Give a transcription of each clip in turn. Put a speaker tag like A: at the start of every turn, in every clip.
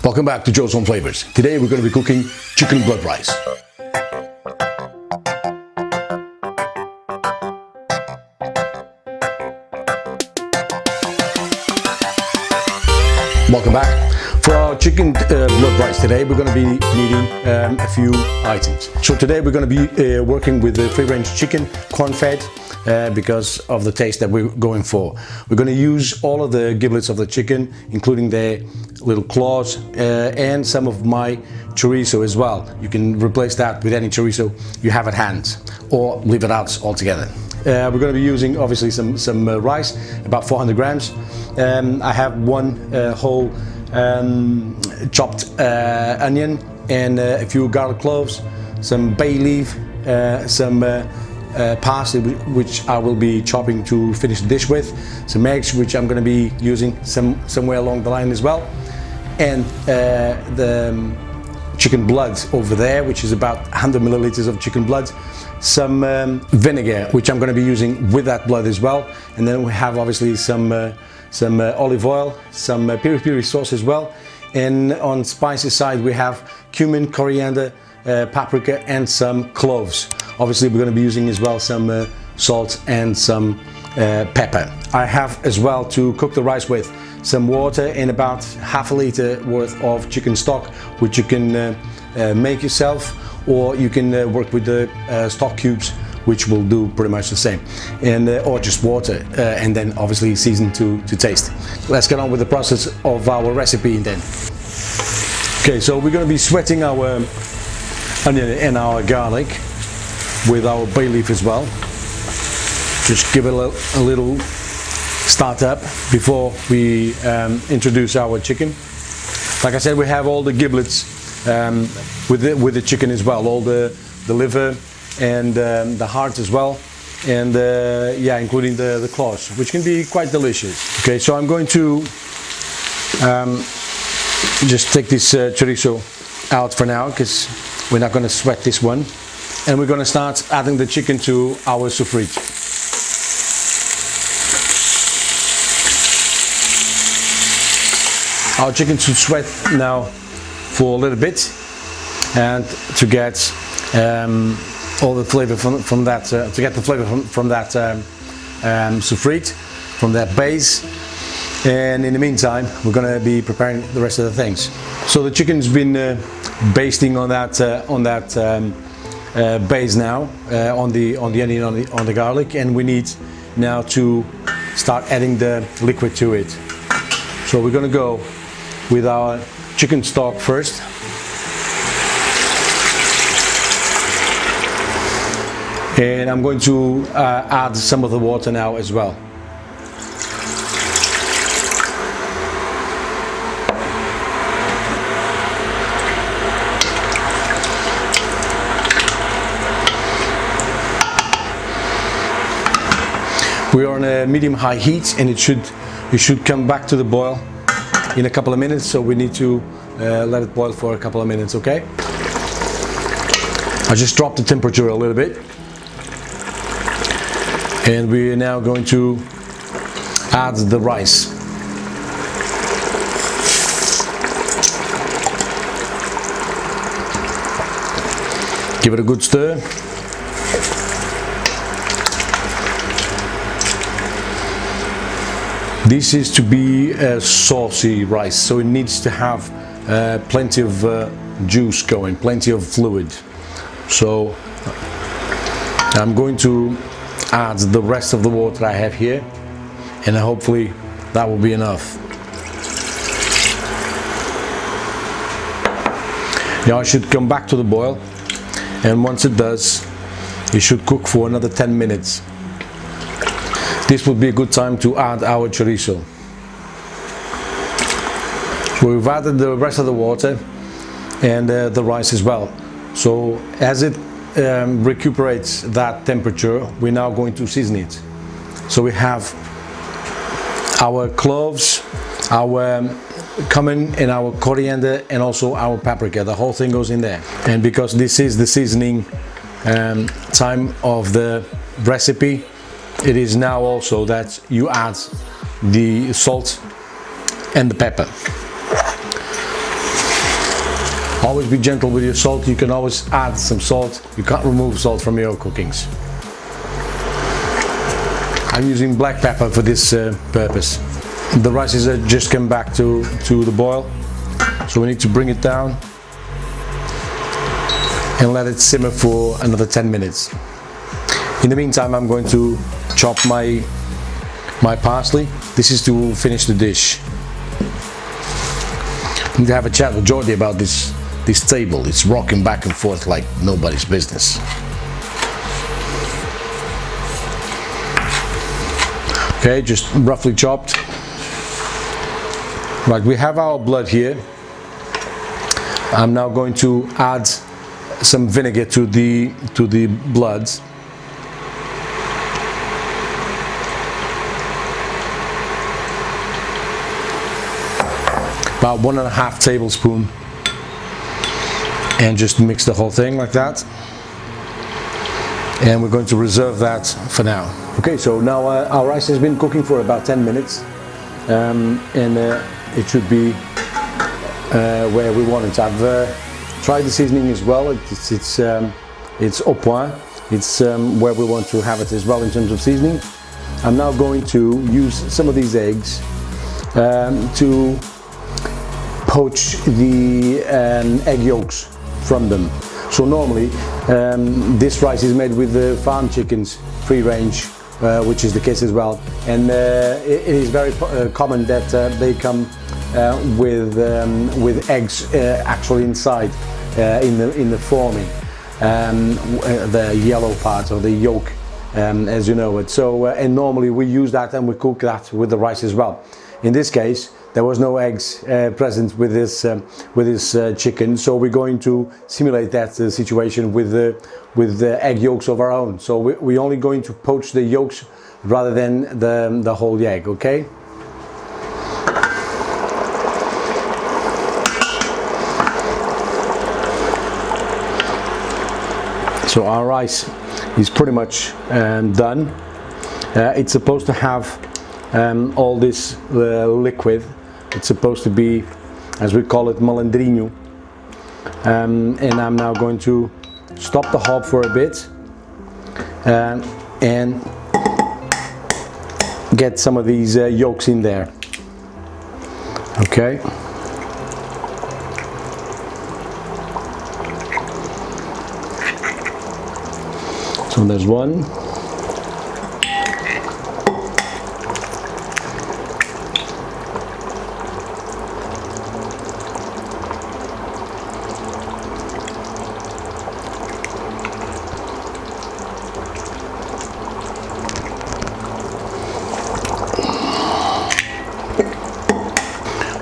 A: Welcome back to Joe's Home Flavors. Today we're going to be cooking chicken blood rice. Welcome back. For our chicken blood rice today, we're going to be needing a few items. So today we're going to be working with the free range chicken, corn-fed, because of the taste that we're going for. We're going to use all of the giblets of the chicken, including the little claws and some of my chorizo as well. You can replace that with any chorizo you have at hand, or leave it out altogether. We're going to be using obviously some rice, about 400 grams. I have one whole chopped onion and a few garlic cloves, some bay leaf, some parsley, which I will be chopping to finish the dish with, some eggs, which I'm going to be using somewhere along the line as well, and the chicken blood over there, which is about 100 milliliters of chicken blood, some vinegar, which I'm going to be using with that blood as well, and then we have obviously some olive oil, some piri-piri sauce as well, and on spicy side we have cumin, coriander, paprika and some cloves. Obviously we're going to be using as well some salt and some pepper. I have as well to cook the rice with some water and about half a liter worth of chicken stock, which you can make yourself, or you can work with the stock cubes, which will do pretty much the same, and or just water, and then obviously season to taste. Let's get on with the process of our recipe then. Okay, so we're going to be sweating our onion and our garlic with our bay leaf as well. Just give it a little start up before we introduce our chicken. Like I said, we have all the giblets with the chicken as well, all the liver and the heart as well, and yeah, including the claws, which can be quite delicious. Okay, so I'm going to just take this chorizo out for now, because we're not going to sweat this one, and we're going to start adding the chicken to our sous-vide. Our chicken should sweat now for a little bit, and to get all the flavor from that, to get the flavor from that sous-vide, from that base. And in the meantime, we're going to be preparing the rest of the things. So the chicken's been basting on that base now, on the onion, on the garlic, and we need now to start adding the liquid to it. So we're going to go with our chicken stock first. And I'm going to add some of the water now as well. We are on a medium-high heat, and it should come back to the boil in a couple of minutes, so we need to let it boil for a couple of minutes, okay? I just dropped the temperature a little bit, and we are now going to add the rice. Give it a good stir. This is to be a saucy rice, so it needs to have plenty of juice going, plenty of fluid. So I'm going to add the rest of the water I have here, and hopefully that will be enough. Now it should come back to the boil, and once it does, it should cook for another 10 minutes. This would be a good time to add our chorizo. So we've added the rest of the water and the rice as well. So as it recuperates that temperature, we're now going to season it. So we have our cloves, our cumin and our coriander, and also our paprika. The whole thing goes in there. And because this is the seasoning time of the recipe, it is now also that you add the salt and the pepper. Always be gentle with your salt. You can always add some salt. You can't remove salt from your cookings. I'm using black pepper for this purpose. The rice has just come back to the boil, so we need to bring it down and let it simmer for another 10 minutes. In the meantime, I'm going to chop my parsley. This is to finish the dish. I need to have a chat with Jordi about this table. It's rocking back and forth like nobody's business. Okay, just roughly chopped. Right, we have our blood here. I'm now going to add some vinegar to the blood. About 1.5 tablespoons, and just mix the whole thing like that. And we're going to reserve that for now. Okay, so now our rice has been cooking for about 10 minutes, and it should be where we want it. I've tried the seasoning as well. It's au point. It's where we want to have it as well in terms of seasoning. I'm now going to use some of these eggs to poach the egg yolks from them. So normally this rice is made with the farm chickens, free range, which is the case as well, and it is very common that they come with eggs actually inside in the forming, the yellow part or the yolk, as you know it. So and normally we use that and we cook that with the rice as well. In this case, there was no eggs present with this chicken, so we're going to simulate that situation with the egg yolks of our own. So we're only going to poach the yolks rather than the whole egg. Okay. So our rice is pretty much done. It's supposed to have all this liquid. It's supposed to be, as we call it, malandrinho. And I'm now going to stop the hob for a bit and get some of these yolks in there. Okay. So there's one.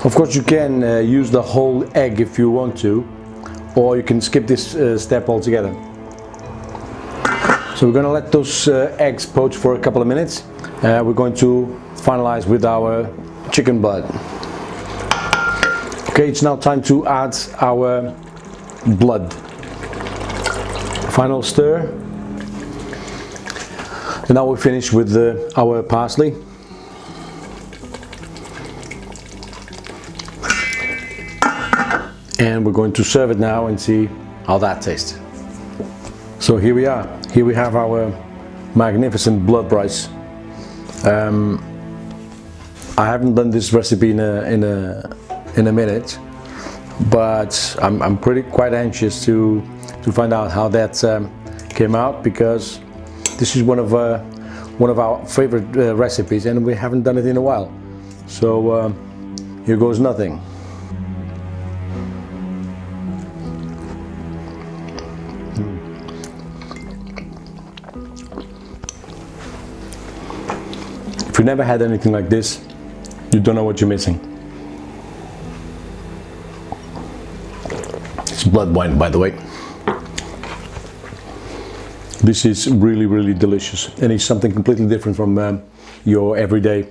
A: Of course, you can use the whole egg if you want to, or you can skip this step altogether. So we're going to let those eggs poach for a couple of minutes. We're going to finalize with our chicken blood. Okay, it's now time to add our blood. Final stir. And now we finish with our parsley. And we're going to serve it now and see how that tastes. So here we are. Here we have our magnificent blood rice. I haven't done this recipe in a minute, but I'm quite anxious to find out how that came out, because this is one of our favorite recipes, and we haven't done it in a while. So here goes nothing. If you never had anything like this, you don't know what you're missing. It's blood wine, by the way. This is really, really delicious, and it's something completely different from your everyday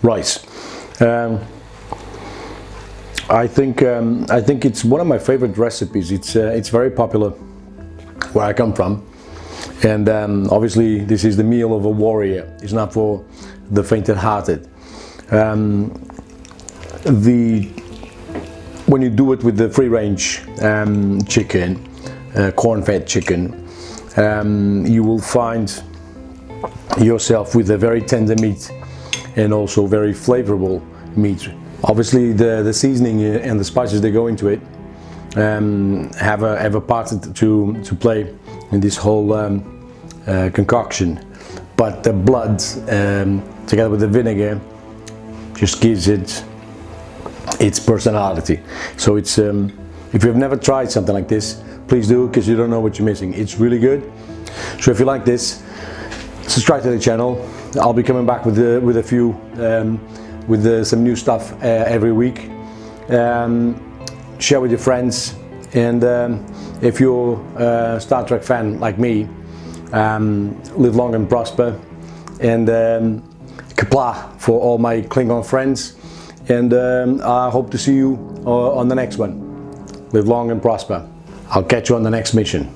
A: rice. I think it's one of my favorite recipes. It's very popular where I come from. And obviously this is the meal of a warrior. It's not for the faint-hearted. The when you do it with the free-range chicken, corn-fed chicken, you will find yourself with a very tender meat and also very flavorful meat. Obviously the seasoning and the spices that go into it have a part to play in this whole concoction, but the blood together with the vinegar just gives it its personality. So it's if you've never tried something like this, please do, because you don't know what you're missing. It's really good. So if you like this, subscribe to the channel. I'll be coming back with a few some new stuff every week. Share with your friends, and if you're a Star Trek fan like me, live long and prosper, and Kapla for all my Klingon friends, and I hope to see you on the next one. Live long and prosper. I'll catch you on the next mission.